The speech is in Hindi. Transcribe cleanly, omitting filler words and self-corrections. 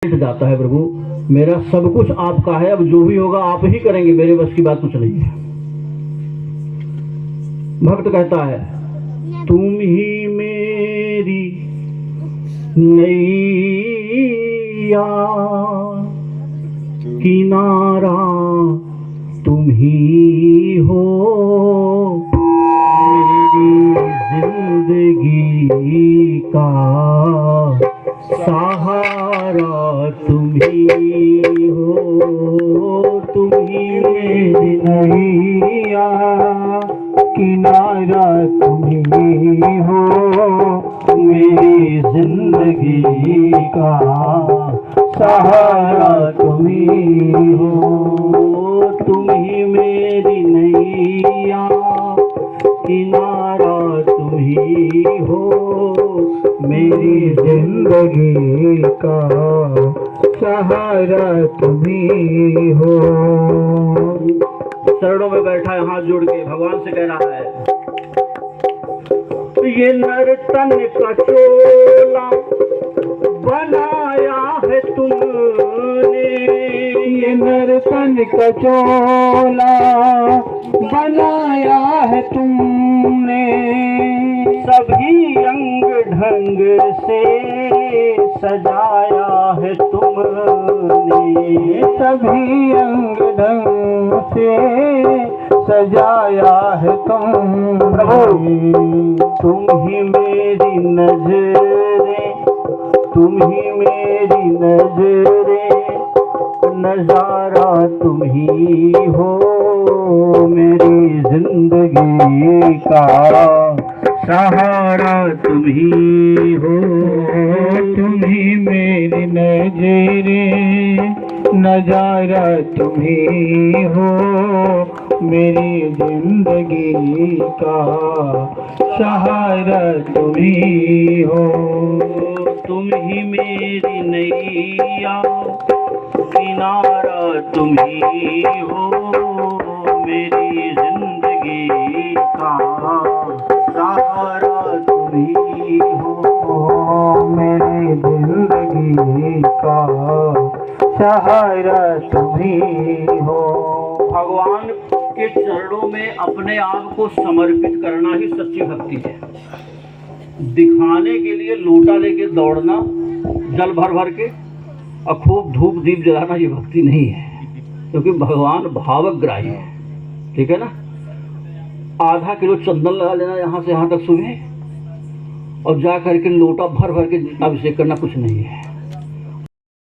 जाता है प्रभु, मेरा सब कुछ आपका है, अब जो भी होगा आप ही करेंगे, मेरे बस की बात कुछ नहीं है। भक्त कहता है, तुम ही मेरी नैया, किनारा तुम ही हो, मेरी जिंदगी का सहारा तुम ही हो, तुम ही मेरी नैया, किनारा तुम ही हो, मेरी जिंदगी का सहारा तुम ही हो, तुम ही मेरी नैया, किनारा तुम ही हो, मेरी जिंदगी का सहारा तुम ही हो। चरणों में बैठा है, हाथ जोड़ के भगवान से कह रहा है, ये नर्तन का चोला बनाया है तुमने, ये नर्तन का चोला बनाया है तुमने, सभी अंग ढंग से सजाया है तुमने, सभी अंग ढंग से सजाया है तुमने, तुम ही मेरी नजरें, तुम ही मेरी नजरें, नजारा तुम ही हो, मेरी जिंदगी का सहारा तुम ही हो, तुम ही मेरी नजरें, नजारा तुम ही हो, मेरी जिंदगी का सहारा तुम ही हो, तुम ही मेरी नैया, किनारा तुम ही हो, मेरी जिंदगी का सहारा तुम ही हो, मेरी जिंदगी का सहारा तुम ही हो। भगवान के चरणों में अपने आप को समर्पित करना ही सच्ची भक्ति है। दिखाने के लिए लोटा लेके दौड़ना, जल भर भर के और खूब धूप दीप जलाना, ये भक्ति नहीं है, क्योंकि भगवान भावग्राही है। ठीक है ना, आधा किलो चंदन लगा लेना यहाँ से यहाँ तक सुबह, और जा करके लोटा भर भर के अभिषेक करना कुछ नहीं है।